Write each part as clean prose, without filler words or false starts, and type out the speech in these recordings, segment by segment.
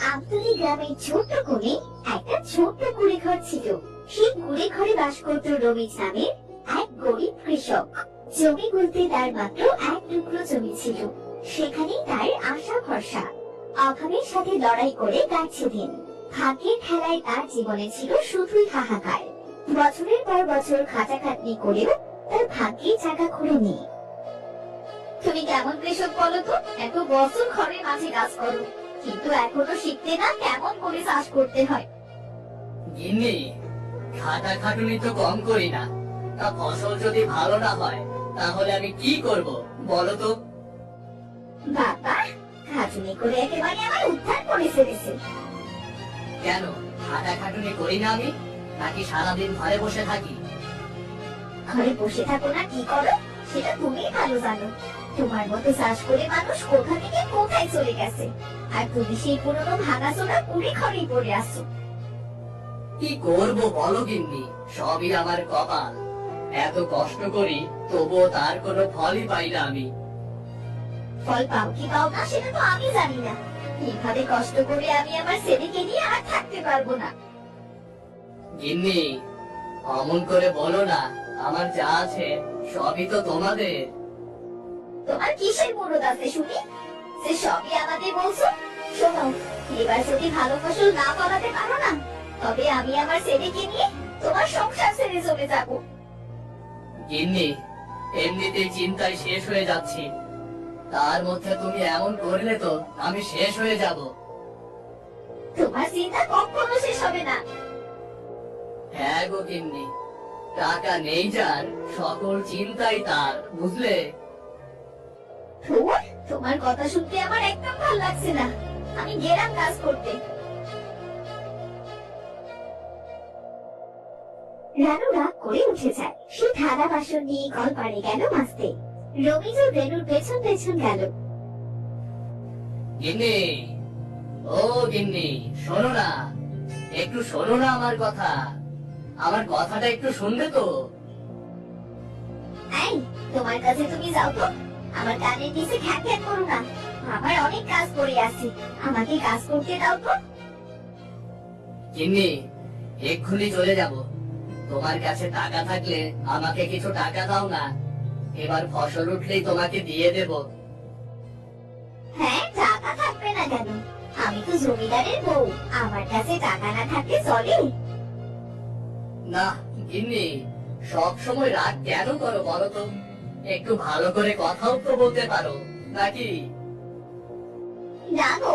আমতলী গ্রামের ছোট্ট কোণে একটা ছোট্ট কুড়ে ঘর ছিল। সেই কুড়ে ঘরে বাস করত রমিজ নামের এক গরিব কৃষক। জমি বলতে তার মাত্র এক টুকরো জমি ছিল। সেখানেই তার আশা ভরসা। অভাবের সাথে লড়াই করে কাটছে দিন। ভাগ্যের খেলায় তার জীবনে ছিল শুধুই হাহাকার। বছরের পর বছর খাটাখাটনি করেও তার ভাগ্যে চাকা ঘোরেনি। তুমি কেমন কৃষক বলো তো? এত বছর ঘরের মাঝে কাজ করো, কিন্তু এখনো শিখতে না কেমন করে চাষ করতে হয়। গিন্নি, খাটাখাটুনি তো কম করি না, তা ফসল যদি ভালো না হয় তাহলে আমি কি করব বলো তো? বাবা, খাটুনি করে একেবারে আমার উদ্ধার করে ফেলেছে। কেন খাটাখাটুনি করি না আমি, নাকি সারাদিন ঘরে বসে থাকি? ঘরে বসে থাকো না কি করো সেটা তুমি ভালো জানো। তোমার মতো চাষ করে মানুষ কোথা থেকে কোথায় চলে গেছে, আর তুমি সেই পুরনো ভাঙাচোরা কুড়ে ঘরেই পড়ে আসছো। কি করব বলো গিন্নি, সবই আমার কপাল। এত কষ্ট করি তবুও তার কোনো ফলই পাই না আমি। ফল পাও কি পাও না সেটা তো আমি জানি না। এইভাবে কষ্ট করে আমি আমার ছেলেকে নিয়ে আর থাকতে পারবো না। গিন্নি, অমন করে বলো না, আমার যা আছে সবই তো তোমাদের। তোমার কিসের মুরদ আছে শুনি, সে সবই আমাদের বলছো? শোনো, এবার যদি ভালো ফসল না ফলাতে পারো না, তবে আমি আমার ছেলেকে নিয়ে তোমার সংসার ছেড়ে চলে যাব। গিন্নি, এমনিতেই চিন্তায় শেষ হয়ে যাচ্ছি, তার মধ্যে তুমি এমন করলে তো আমি শেষ হয়ে যাব। তোমার চিন্তা কখনো শেষ হবে না। হ্যাঁ গো গিন্নি, টাকা নেই যার সকল চিন্তাই তার, বুঝলে? ধুর, তোমার কথা শুনতে আমার একদম ভালো লাগছে না। আমি গেলাম কাজ করতে। রানু রাগ করে উঠে যায়। সে থালা বাসন নিয়ে কল পাড়ে গেল মাজতে। রমিজ ও রেনুর পেছন পেছন গেল। গিন্নি, ও গিন্নি, শোনো না, একটু শোনো না আমার কথা। আমার কথাটা একটু শুনবে তো? এই, তোমার কাছে তুমি যাও তো। আমার কানের নিচে খ্যাক খ্যাক করো না। আমার অনেক কাজ পড়ে আছে, আমাকে কাজ করতে দাও তো। গিন্নি, এক্ষুনি চলে যাব। তোমার কাছে টাকা থাকলে আমাকে কিছু টাকা দাও না, এবার ফসল উঠলেই তোমাকে দিয়ে দেব। হ্যাঁ, টাকা থাকবে না কেন? আমি তো জমিদারের বউ, আমার কাছে টাকা না থাকলে চলে? না গিন্নি, সব সময় রাগ কেন করো বলো তো? একটু ভালো করে কথাও তো বলতে পারো নাকি? না গো,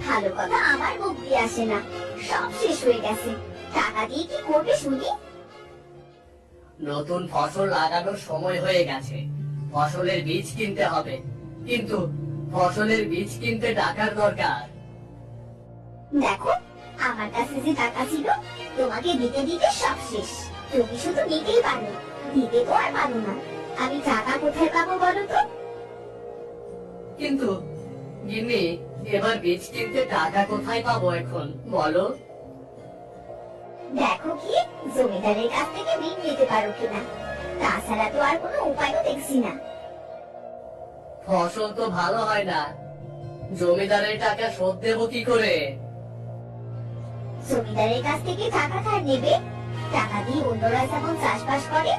ভালো কথা আমার মুখ দিয়ে আসে না। সব শেষ হয়ে গেছে, টাকা দিয়ে কি করবে শুনি? নতুন ফসল লাগানোর সময় হয়ে গেছে, ফসলের বীজ কিনতে হবে, কিন্তু ফসলের বীজ কিনতে টাকার দরকার। দেখো, আমার কাছে যে টাকা ছিল তোমাকে দিতে দিতে সব শেষ। তুমি শুধু নিতেই পারো, দিতে তো আর পারো না। আমি টাকা কোথায় পাবো বলো তো? কিন্তু গিন্নি, এবার বীজ কিনতে টাকা কোথায় পাবো এখন বলো? দেখো কি জমিদারের কাছ থেকে ঋণ নিতে পারো কিনা, তাছাড়া তো আর কোনো উপায়ও দেখছি না। ফসল তো ভালো হয় না, জমিদারের টাকা শোধ দেবো কি করে? জমিদারের কাছ থেকে টাকা ধার নেবে, টাকা দিয়ে অন্যরা যেমন চাষবাস করে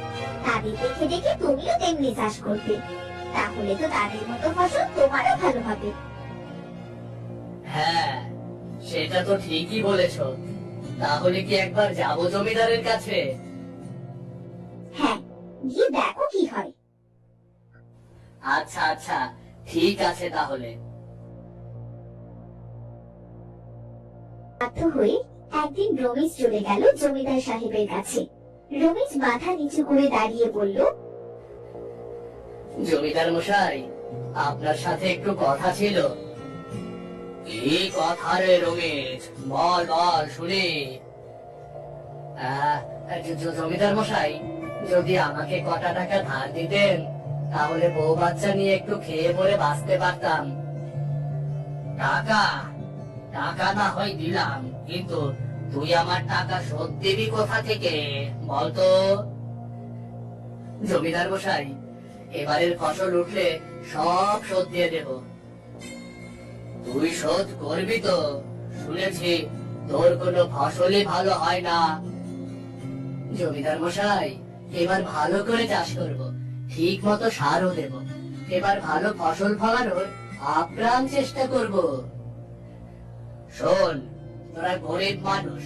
তাদের দেখে দেখে তুমিও তেমনি চাষ করবে। তাহলে তো তাদের মতো ফসল তোমারও ভালো হবে। হ্যাঁ, সেটা তো ঠিকই বলেছো। তাহলে কি একবার যাবো জমিদারের কাছে? হ্যাঁ, গিয়ে দেখো কি হয়। আচ্ছা আচ্ছা, ঠিক আছে তাহলে। বাধ্য হয়ে একদিন রমেশ চলে গেল জমিদার সাহেবের কাছে। রমেশ মাথা নিচু করে দাঁড়িয়ে বলল, জমিদার মশাই, আপনার সাথে একটু কথা ছিল। কি কথা রে রমেশ, বল বল শুনি। জমিদার মশাই, যদি আমাকে কটা টাকা ধার দিতেন তাহলে বউ বাচ্চা নিয়ে একটু খেয়ে পরে বাঁচতে পারতাম। টাকা টাকা না হয় দিলাম, কিন্তু তুই আমার টাকা শোধ দিবি কোথা থেকে বলতো? জমিদার মশাই, এবারের ফসল উঠলে সব শোধ দিয়ে দেব। তুই শোধ করবি তো? শুনেছি তোর কোনো ফসলই ভালো হয় না। জমিদার মশাই, এবার ভালো করে চাষ করব, ঠিক মতো সারও দেব, এবার ভালো ফসল ফলানোর আপ্রাণ চেষ্টা করব। শোন, তোরা গরিব মানুষ,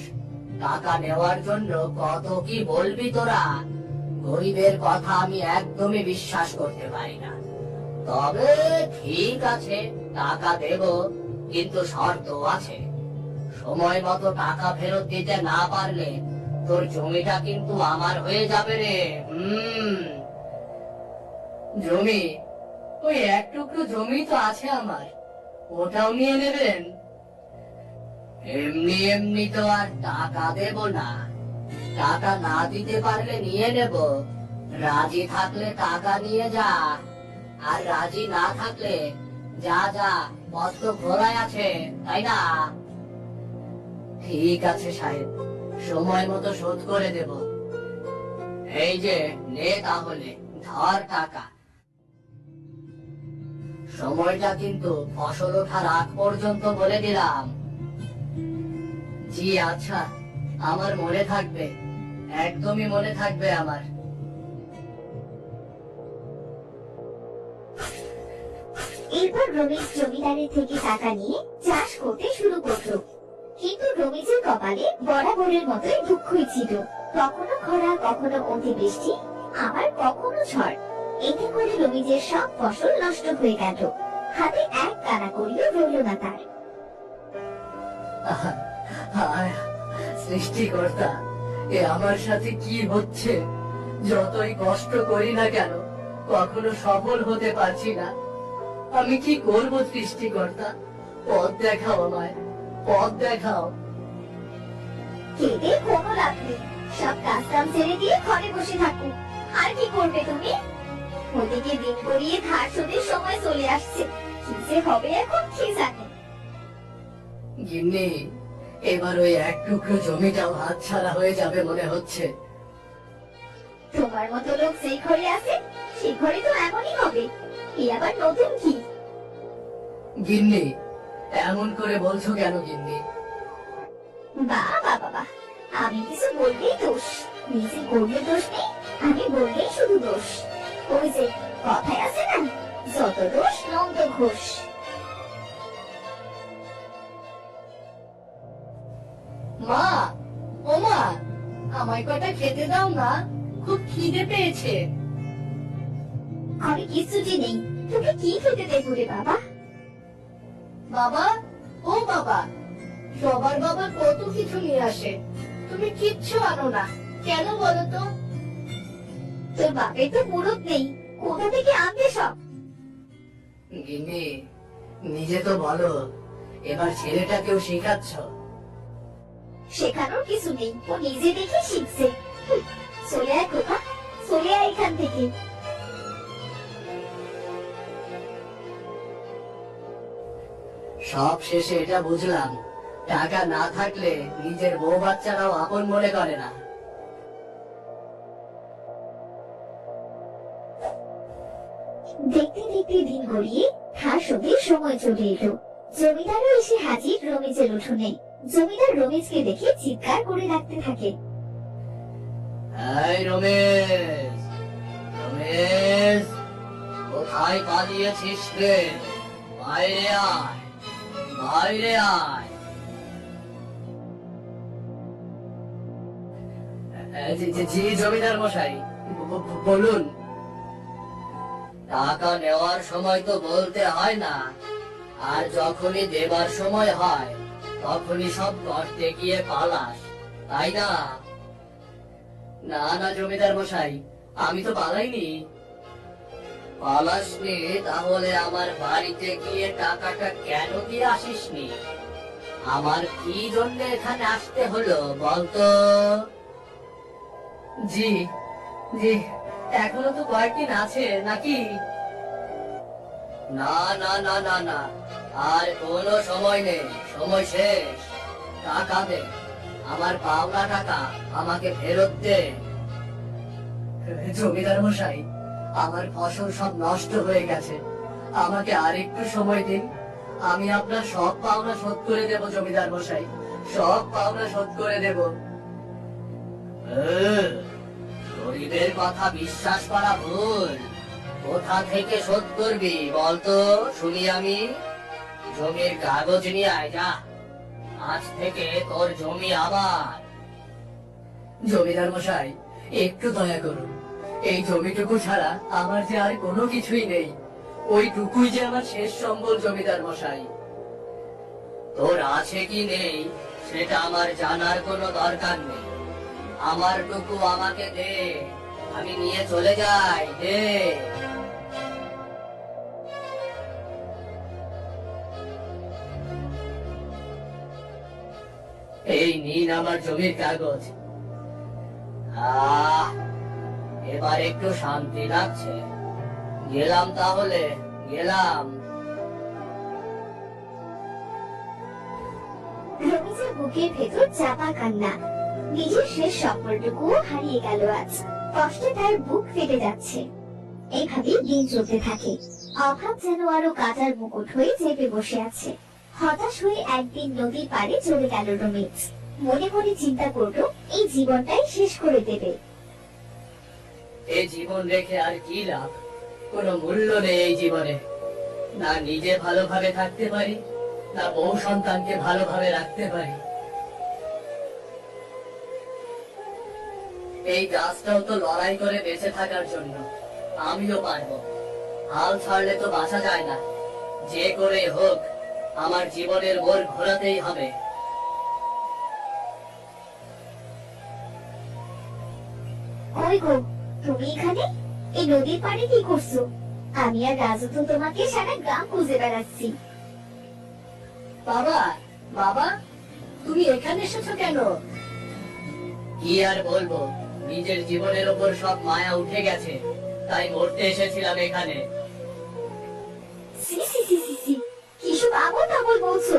টাকা নেওয়ার জন্য কত কি বলবি তোরা। গরিবের কথা আমি একদমই বিশ্বাস করতে পারি না। তবে ঠিক আছে, টাকা দেব, কিন্তু শর্ত আছে। সময় মতো টাকা ফেরত দিতে না পারলে তোর জমিটা কিন্তু আমার হয়ে যাবে রে। জমি? ওই এক টুকরো জমি তো আছে আমার, ওটাও নিয়ে নেবেন? এমনি এমনি তো আর টাকা দেব না। টাকা না দিতে পারলে নিয়ে নেব, রাজি থাকলে টাকা নিয়ে যা, আর রাজি না থাকলে যা যা, পথ তো খোলাই আছে, তাই না? ঠিক আছে সাহেব, সময় মতো শোধ করে দেব। এই যে নে, তাহলে ধর টাকা। সময়টা কিন্তু ফসল ওঠার আগ পর্যন্ত বলে দিলাম। জি আচ্ছা, আমার মনে থাকবে, একদমই মনে থাকবে আমার। এরপর রমেশ জমিদারের থেকে টাকা নিয়ে চাষ করতে শুরু করলো। কিন্তু রমেশের কপালে বরাবরের মতোই দুঃখই ছিল। কখনো খরা, কখনো অতিবৃষ্টি, আবার কখনো ঝড়। এতে করে রমেশের সব ফসল নষ্ট হয়ে গেল। হাতে এক কানা করিও রইল না তার। হায় সৃষ্টিকর্তা, এ আমার সাথে কি হচ্ছে? যতই কষ্ট করি না কেন, কখনো সফল হতে পারছি না। আমি কি করব সৃষ্টিকর্তা? পথ দেখাও আমায়, পথ দেখাও। কেঁদে কোনো লাভ নেই, সব কাজ কাম ছেড়ে দিয়ে ঘরে বসে থাকো। আর কি করবে তুমি? ওদিকে দিন গড়িয়ে ধার শোধের সময় চলে আসছে, কি যে হবে এখন কি জানে। গিন্নি, এবার ওই এক টুকরো জমিটাও হাতছাড়া হয়ে যাবে মনে হচ্ছে। তোমার মতো লোক যেই ঘরে আছে, সেই ঘরে তো এমনই হবে। এ আবার নতুন কি? গিন্নি, এমন করে বলছো কেন গিন্নি? বাবা বাবা, আমি কিছু বললেই দোষ, নিজে করলে দোষ নেই, আমি বললেই শুধু দোষ। ওই যে কথায় আছে না, যত দোষ নন্দ ঘোষ। মা, ও মা, আমায় কটা খেতে দাও না, খুব খিদে পেয়েছে। আমি কিছুটি নেই, তোকে কি খেতে দেবো রে বাবা? বাবা, ও বাবা, সবার বাবা কত কিছু নিয়ে আসে, তুমি কিচ্ছু আনো না কেন বলো তো? তোর বাপের তো মুরত নেই, কোথা থেকে আনবে সব? গিন্নি, নিজে তো বলো, এবার ছেলেটাকেও শেখাচ্ছ। শেখানোর কিছু নেই, ও নিজে দেখে শিখছে। চলে আয় কোথা, চলে আয় এখান থেকে। সব শেষে এটা বুঝলাম, টাকা না থাকলে নিজের বউ বাচ্চারাও আপন মনে করে না। দেখতে দেখতে দিন গড়িয়ে ধার শোধের সময় চলে এলো। জমিদারও এসে হাজির রমেশের উঠোনে। জমিদার রমেশকে দেখে চিৎকার করে ডাকতে থাকে। এই রমেশ, রমেশ, কোথায় পালিয়েছিস রে? বাইরে আয়, বাইরে আয়। জি জমিদার মশাই, বলুন। টাকা নেওয়ার সময় তো বলতে হয় না, আর যখনই দেবার সময় হয় তখনই সব গর্তে গিয়ে পালাস, তাই না? না না জমিদার মশাই, আমি তো পালাইনি। পালাসনি? তাহলে আমার বাড়িতে গিয়ে টাকাটা কেন দিয়ে আসিসনি? আমার কি জন্য এখানে আসতে হলো বলতো? জি জি, এখনো তো কয়েকদিন আছে নাকি? না না না না না, আর কোনো সময় নেই, সময় শেষ। টাকা দে, আমার পাওনা টাকা আমাকে ফেরত দে। জমিদার মশাই, আমার ফসল সব নষ্ট হয়ে গেছে, আমাকে আর একটু সময় দিন, আমি আপনার সব পাওনা শোধ করে দেব জমিদার মশাই, সব পাওনা শোধ করে দেব। গরিবের কথা বিশ্বাস করা ভুল। কোথা থেকে শোধ করবি বলতো শুনি আমি। জমির কাগজ নিয়ে আয় যা, আজ থেকে তোর জমি আমার। জমিদার মশাই, একটু দয়া করুন, এই জমিটুকু ছাড়া আমার যে আর কোনো কিছুই নেই। ওইটুকুই যে আমার শেষ সম্বল জমিদার মশাই। তোর আছে কি নেই সেটা আমার জানার কোনো দরকার নেই। আমার টুকু আমাকে দে, আমি নিয়ে চলে যাই। দে। এই নিন আমার জমির কাগজ। এবার একটু শান্তি লাগছে। গেলাম তাহলে, গেলাম। রমিজের বুকের ভেতর চাপা কান্না। নিজের শেষ স্বপ্নটুকু হারিয়ে গেল আজ। কষ্টে তার বুক ফেটে যাচ্ছে। এইভাবেই দিন চলতে থাকে। অভাব যেন আরো কাটার মুকুট হয়ে চেপে বসে আছে। হতাশ হয়ে একদিন নদীর পাড়ে চলে গেল রমিজ। মনে মনে চিন্তা করলো এই জীবনটাই শেষ করে দেবে। এই জীবন রেখে আর কি লাভ? কোনো মূল্য নেই এই জীবনে। না নিজে ভালোভাবে থাকতে পারি, না বউ সন্তানকে ভালোভাবে রাখতে পারি। এই গাছটাও তো লড়াই করে বেঁচে থাকার জন্য। আমিও পারবো। হাল ছাড়লে তো বাঁচা যায় না। যে করে হোক আমার জীবনের মোড় ঘোরাতেই হবে। ওই গো, তুমি এখানে এই নদীর পাড়ে কি করছো? আমি আর রাজু তো তোমাকে সারা গ্রাম খুঁজে বেড়াচ্ছি। বাবা, বাবা, তুমি এখানে এসেছো কেন? কি আর বলবো, নিজের জীবনের ওপর সব মায়া উঠে গেছে, তাই মরতে এসেছিলাম এখানে। সি সি সি সি সি, কি সব আবল তাবল বলছো?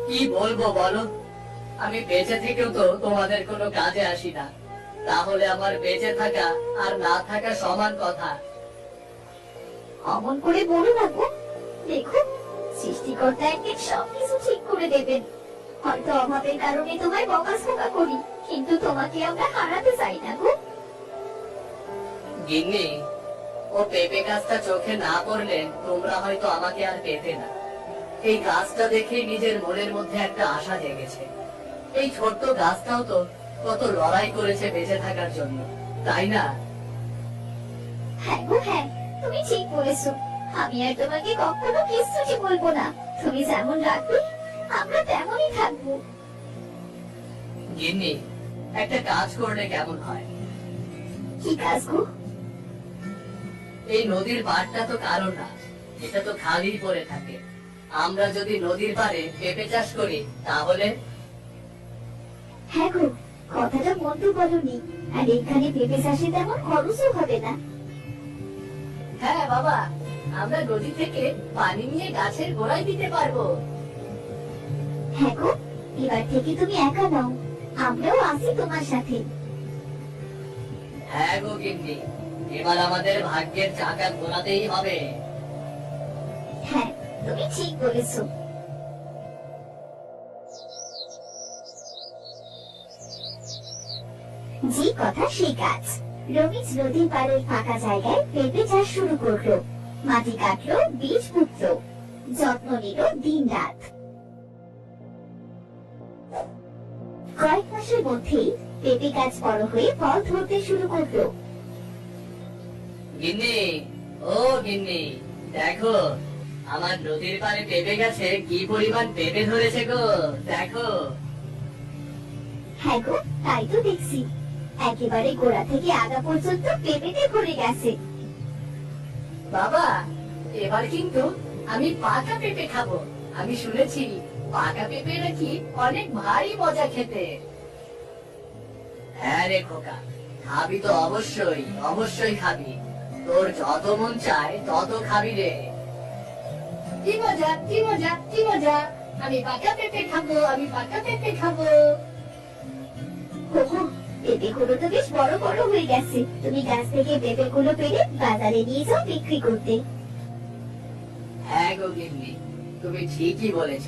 কি বলবো বলো? আমি বেঁচে থেকেও তো তোমাদের কোনো কাজে আসি না। তাহলে আমার বেঁচে থাকা আর না থাকা সমান কথা। অমন করে বলো না গো। দেখো, সৃষ্টিকর্তা একদিন সবকিছু ঠিক করে দেবেন। হয়তো অভাবের কারণে তোমায় বকাঝকা করি, কিন্তু তোমাকে আমরা হারাতে চাই না গো। গিন্নি, ও পেঁপে গাছটা চোখে না পড়লে তোমরা হয়তো আমাকে আর পেতে না। এই গাছটা দেখে নিজের মনের মধ্যে একটা আশা জেগেছে। এই ছোট্ট গাছটাও তো কত লড়াই করেছে বেঁচে থাকার জন্য, তাই না? হ্যাঁ গো হ্যাঁ, তুমি ঠিক বলেছো। আমি আর তোমাকে কখনো কিচ্ছুটি বলবো না। তুমি যেমন রাখবে আমরা তেমনই থাকবো। গিন্নি, একটা কাজ করলে কেমন হয়? কি কাজ গো? এই নদীর পাড়টা তো কারণ না, এটা তো খালি পড়ে থাকে। আমরা যদি নদীর পাড়ে পেঁপে চাষ করি তাহলে? হ্যাঁ গো, কথাটা মন্দ বলনি। আর এখানে পেঁপে চাষে তেমন খরচও হবে না। হ্যাঁ বাবা, আমরা নদী থেকে পানি নিয়ে গাছের গোড়ায় দিতে পারবো। হ্যাঁ গো, এবার থেকে তুমি একা নাও, আমরাও আছি তোমার সাথে। হ্যাঁ গো গিন্নি, এবার আমাদের ভাগ্যের চাকা ঘোরাতেই হবে। হ্যাঁ, তুমি ঠিক বলেছো। যে কথা সেই কাজ। রমিজ নদীর পাড়ের ফাঁকা জায়গায় পেঁপে চাষ শুরু করলো। মাটি কাটলো, বীজ পুঁতলো, যত্ন নিল দিন রাত। কয়েক মাসের মধ্যেই পেঁপে গাছ বড় হয়ে ফল ধরতে শুরু করলো। গিন্নি, ও গিন্নি, দেখো আমার নদীর পাড়ে পেঁপে গাছে কি পরিমাণ পেঁপে ধরেছে গো, দেখো। হ্যাঁ গো, তাই তো দেখছি। একেবারে গোড়া থেকে আগা পর্যন্ত পেঁপেতে ভরে গেছে। বাবা, এবার কিন্তু আমি পাকা পেঁপে খাবো। আমি শুনেছি পাকা পেঁপে নাকি অনেক ভারী মজা খেতে। হ্যাঁ রে খোকা, খাবি তো অবশ্যই, অবশ্যই খাবি। তোর যত মন চায় তত খাবি রে। কি মজা, কি মজা, কি মজা! আমি পাকা পেঁপে খাবো, আমি পাকা পেঁপে খাবো। ওহো, পেঁপেগুলো তো বেশ বড় বড় হয়ে গেছে। তুমি গাছ থেকে পেঁপেগুলো পেড়ে বাজারে নিয়ে যাও বিক্রি করতে। হ্যাঁ গো গিন্নি, তুমি ঠিকই বলেছ।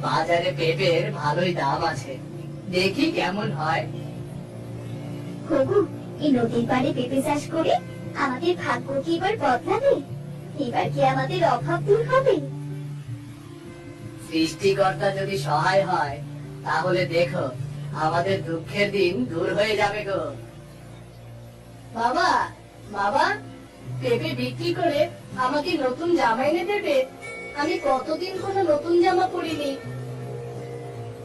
বাজারে পেঁপের ভালোই দাম আছে, দেখি কেমন হয়। হবু, এই নদীর পাড়ে পেঁপে চাষ করে আমাদের ভাগ্য কি এবার বদলাবে? এবার কি আমাদের অভাব দূর হবে? সৃষ্টিকর্তা যদি সহায় হয়, তাহলে দেখো আমাদের দুঃখের দিন দূর হয়ে যাবে গো। বাবা, বাবা, পেঁপে বিক্রি করে আমাকে নতুন জামা এনে দেবে? আমি কতদিন কোনো নতুন জামা পরিনি।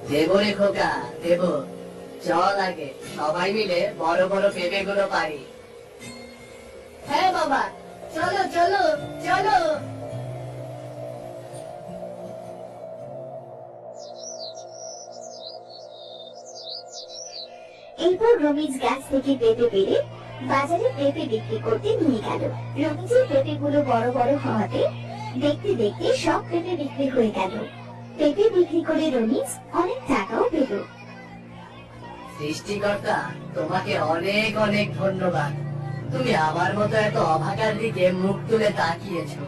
দেবো রে খোকা, দেবো। চল আগে সবাই মিলে বড় বড় পেঁপে গুলো পারি। হ্যাঁ বাবা, চলো চলো চলো। এরপর রমিজ গাছ থেকে পেঁপে পেড়ে বাজারে পেঁপে বিক্রি করতে নিয়ে গেল। রমিজের পেঁপেগুলো বড় বড় হওয়াতে দেখতে দেখতে সব পেঁপে বিক্রি হয়ে গেল। পেঁপে বিক্রি করে রমিজ অনেক টাকাও পেল। সৃষ্টিকর্তা, তোমাকে অনেক অনেক ধন্যবাদ। তুমি আমার মতো এত অভাগার দিকে মুখ তুলে তাকিয়েছো।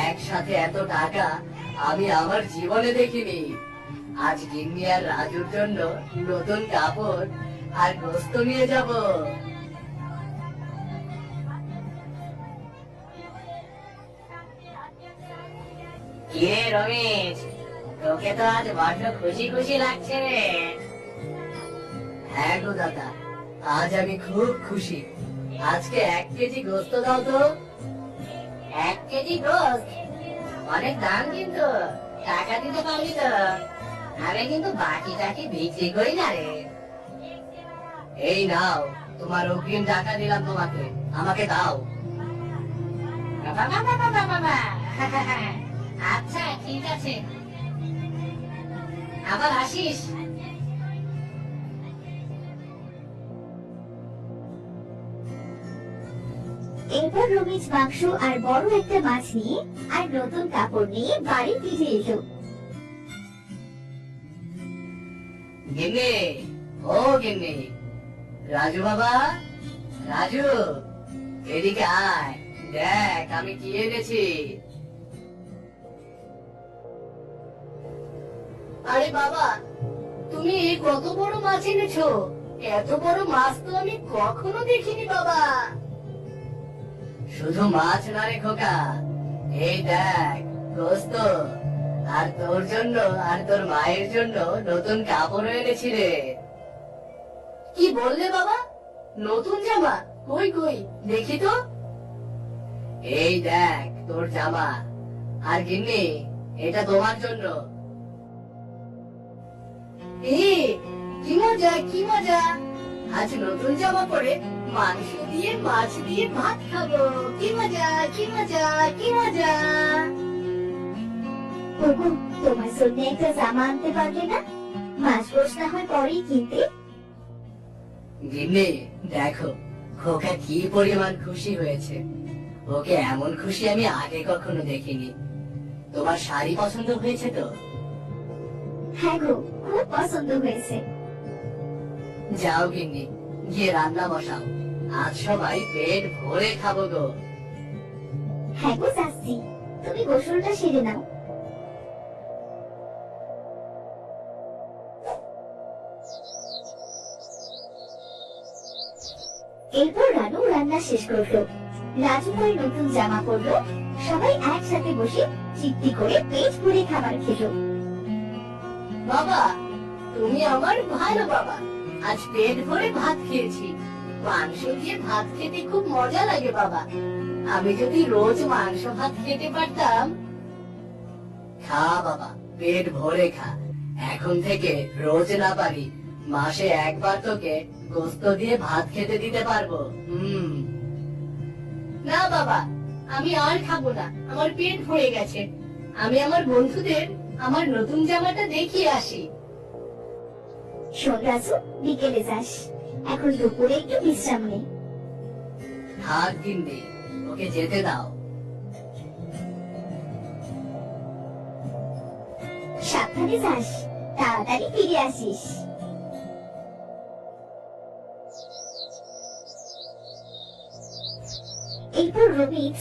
একসাথে এত টাকা আমি আমার জীবনে দেখিনি। আজ গিন্নি আর রাজুর জন্য নতুন কাপড় আর গোস্ত নিয়ে যাব। কে রমেশ, তোকে তো আজ বড্ড খুশি খুশি লাগছে রে। হ্যাঁ গো দাদা, আজ আমি খুব খুশি। আজকে 1 কেজি গোস্ত দাও তো। 1 কেজি গোস্ত? অনেক দাম কিন্তু, টাকা দিতে পারবি তো? আমি কিন্তু বাকি টাকি বিক্রি করি না রে। এই নাও, তোমার অগ্রিম টাকা দিলাম তোমাকে, আমাকে দাও। আচ্ছা ঠিক আছে, আবার আসিস। এরপর রমিজ মাংস আর বড় একটা মাছ নিয়ে আর নতুন কাপড় নিয়ে বাড়ি ফিরে এলো। গিন্নি, ও গিন্নি, রাজু বাবা, রাজু, এদিকে আয়, দেখ আমি কি এনেছি। আরে বাবা, তুমি কত বড় মাছ এনেছো? এত বড় মাছ তো আমি কখনো দেখিনি বাবা। শুধু মাছ না রে খোকা, এই দেখ গোস্ত, আর তোর জন্য আর তোর মায়ের জন্য নতুন কাপড় এনেছি রে। কি বললে বাবা? নতুন জামা? কই কই দেখি তো। এই দেখ তোর জামা, আর গিন্নি এটা তোমার জন্য। কি মজা, কি মজা! আজ নতুন জামা পরে মাংস দিয়ে মাছ দিয়ে ভাত খাবো। কি মজা, কি মজা, কি মজা! হবু, তোমার জন্য একটা জামা আনতে পারবে না? মাছ গোস না হয় পরেই কিনতে। গিন্নি দেখো, খোকা কি পরিমাণ খুশি হয়েছে। ওকে এমন খুশি আমি আগে কখনো দেখিনি। তোমার শাড়ি পছন্দ হয়েছে তো? হ্যাঁ গো, খুব পছন্দ হয়েছে। যাও গিন্নি, গিয়ে রান্না বসাও। আজ সবাই পেট ভরে খাবো গো। হ্যাঁ গো যাচ্ছি, তুমি গোসলটা সেরে নাও। এরপর রানু রান্না শেষ করলো। রাজু তার নতুন জামা পরলো। সবাই একসাথে বসে তৃপ্তি করে পেট ভরে খাবার খেলো। বাবা, তুমি আমার ভালো বাবা। আজ পেট ভরে ভাত খেয়েছি। মাংস দিয়ে ভাত খেতে খুব মজা লাগে বাবা। আমি যদি রোজ মাংস ভাত খেতে পারতাম। খা বাবা, পেট ভরে খা। এখন থেকে রোজ না পারি, মাসে একবার তোকে গোস্ত দিয়ে ভাত খেতে দিতে পারবো। না বাবা, আমি আর খাবো না, আমার পেট ভরে গেছে। আমি আমার বন্ধুদের আমার নতুন জামাটা দেখিয়ে আসি। শোন রাজু, বিকেলে যাস, এখন দুপুরে একটু বিশ্রাম নেই। থাক গিন্নি, ওকে যেতে দাও। সাবধানে যাস, তাড়াতাড়ি ফিরে আসিস। এরপর রমিজ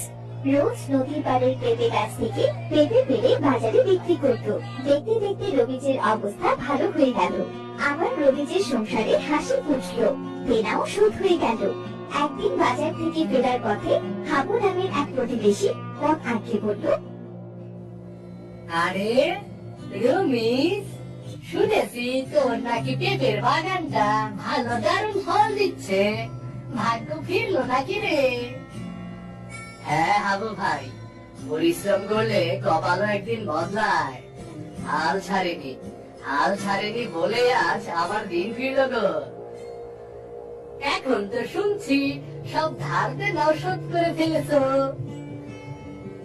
রোজ নদীর পাড়ের পেঁপে গাছ থেকে পেঁপে পেড়ে বাজারে বিক্রি করত। দেখতে দেখতে রবিজের অবস্থা ভালো হয়ে গেল। আবার রবিজের সংসারে হাসি ফুটলো, দেনাও শোধ হয়ে গেল। একদিন বাজার থেকে ফেরার পথে হাবু নামের এক প্রতিবেশী পথ আটকে বলল, আরে রমিজ, শুনেছি তোর নাকি পেঁপের বাগানটা ভালো দারুণ ফল দিচ্ছে, ভাগ্য ফিরলো নাকি রে? হ্যাঁ হাবু ভাই, পরিশ্রম করলে কপালও একদিন বদলায়। হাল ছাড়েনি বলে আজ আমার দিন ফিরল গো। এখন তো শুনছি সব ধার দেনাও শোধ করে ফেলেছো।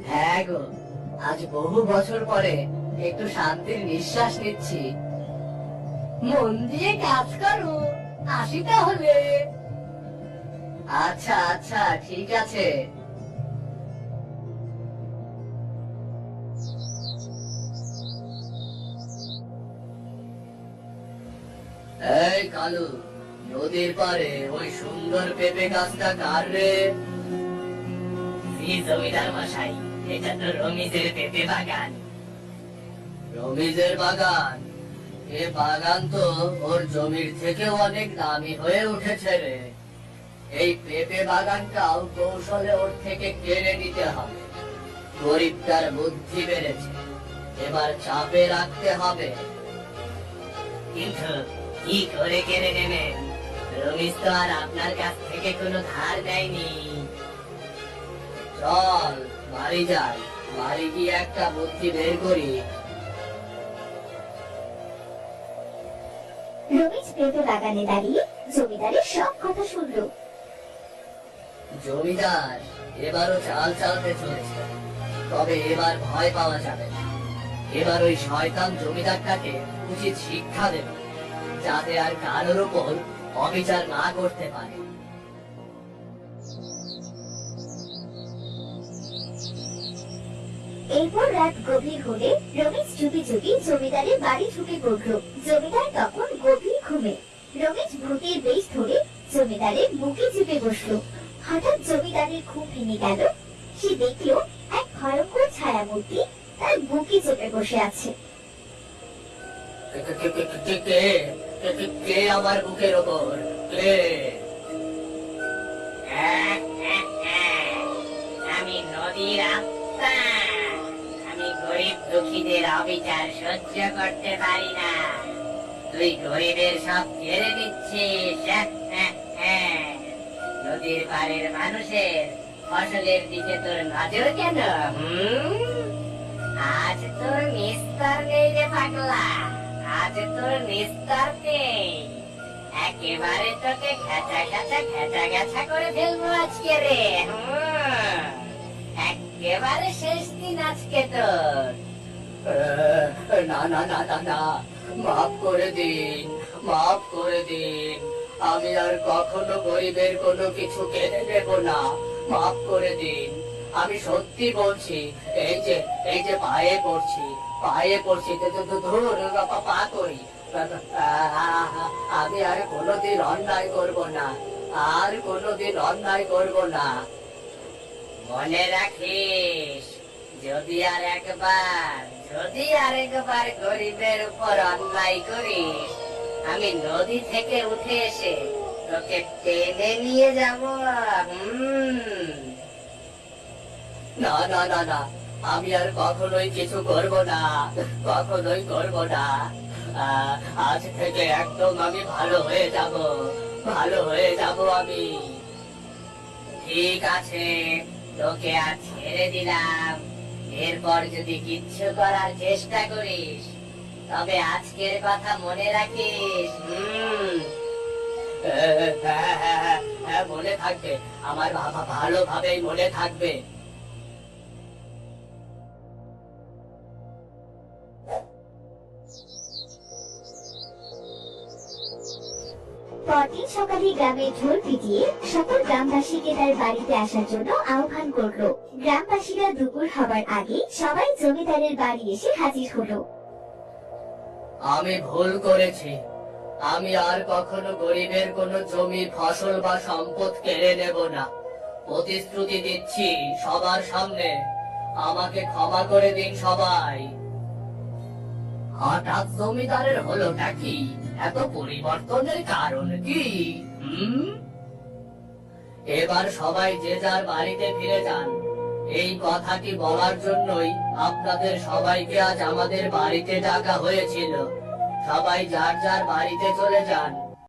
হ্যাঁ গো, আজ বহু বছর পরে একটু শান্তির নিঃশ্বাস নিচ্ছি। মন দিয়ে কাজ করো, আসি তাহলে। আচ্ছা আচ্ছা, ঠিক আছে। এই কালু, নদীর পারে ওই সুন্দর পেঁপে গাছটা কার রে? জমিদার মশাই, এটা তো রমিজের পেঁপে বাগান। রমিজের বাগান? এ বাগান তো ওর জমির থেকে অনেক দামি হয়ে উঠেছে রে। এই পেঁপে বাগানটাও কৌশলে ওর থেকে কেড়ে নিতে হবে। গরিবটার বুদ্ধি বেড়েছে, এবার চাপে রাখতে হবে। কিন্তু কি করে কেড়ে নেবেন? রমিজ তো আর আপনার কাছ থেকে কোনো ধার নেয়নি। চল বাড়ি যাই, বাড়ি গিয়ে একটা বুদ্ধি বের করি। রবিজ পেঁপে বাগানে দাঁড়িয়ে জমিদারের সব কথা শুনল। জমিদার এবারও চাল চালতে চলেছে, তবে এবার ভয় পাওয়া যাবে না। এবার ওই শয়তান জমিদারটাকে উচিত শিক্ষা দেব, যাতে আর কারোর উপর অবিচার না করতে পারে। এরপর রাত গভীর হলে রমেশ চুপি চুপি জমিদারের বাড়ি ঢুকে পড়ল। জমিদার তখন গভীর ঘুমে। রমেশ ভূতের বেশ ধরে জমিদারের বুকে চেপে বসলো। হঠাৎ জমিদারের ঘুম ভেঙে গেল। সে দেখলো এক ভয়ঙ্কর ছায়ামূর্তি তার বুকে চেপে বসে আছে। কে আমার বুকের ওপর? কে? আমি নদীর আত্মা। আমি গরিব দুঃখীদের অবিচার সহ্য করতে পারি না। তুই গরিবের সব কেড়ে নিচ্ছিস। নদীর পাড়ের মানুষের ফসলের দিকে তোর নজর কেন? আজ তোর নিস্তার নেই রে পাগলা, আজ তোর নিস্তার নেই। একেবারে তোকে ঘেঁচা করে ফেলবো আজকে রে। একেবারে শেষ দিন আজকে তোর। না না না না না, মাফ করে দিন, মাফ করে দিন। আমি আর কখনো গরিবের কোনো কিছু কেড়ে নেব না, মাফ করে দিন। আমি সত্যি বলছি, এই যে পায়ে পড়ছি ধরুন পা করি। আমি আর কোনোদিন অন্যায় করব না, আর কোনোদিন অন্যায় করব না। মনে রাখিস, যদি আর একবার গরিবের উপর অন্যায় করিস, আমি নদী থেকে উঠে এসে তোকে টেনে নিয়ে যাব। না না না না, আমি আর কখনোই কিছু করব না, কখনোই করব না। আজ থেকে একদম আমি ভালো হয়ে যাব আমি। ঠিক আছে, তোকে আর ছেড়ে দিলাম। এরপর যদি কিচ্ছু করার চেষ্টা করিস, তবে আজকের কথা মনে রাখিস। হ্যাঁ, মনে থাকবে, আমার ভালোভাবেই মনে থাকবে। পরদিন সকালে গ্রামে ঢোল পিটিয়ে সকল গ্রামবাসীকে তার বাড়িতে আসার জন্য আহ্বান করলো। গ্রামবাসীরা দুপুর হবার আগে সবাই জমিদারের বাড়ি এসে হাজির হলো। আমি ভুল করেছি, আমি আর কখনো গরিবের কোনো জমি, ফসল বা সম্পদ কেড়ে নেব না। প্রতিশ্রুতি দিচ্ছি সবার সামনে, আমাকে ক্ষমা করে দিন সবাই। হঠাৎ জমিদারের হলোটা কি? এত পরিবর্তনের কারণ কি? এবার সবাই যে যার বাড়িতে ফিরে যান। এই কথাটি বলার জন্যই আপনাদের সবাইকে আজ আমাদের বাড়িতে ডাকা হয়েছিল। সবাই যার যার বাড়িতে চলে যান।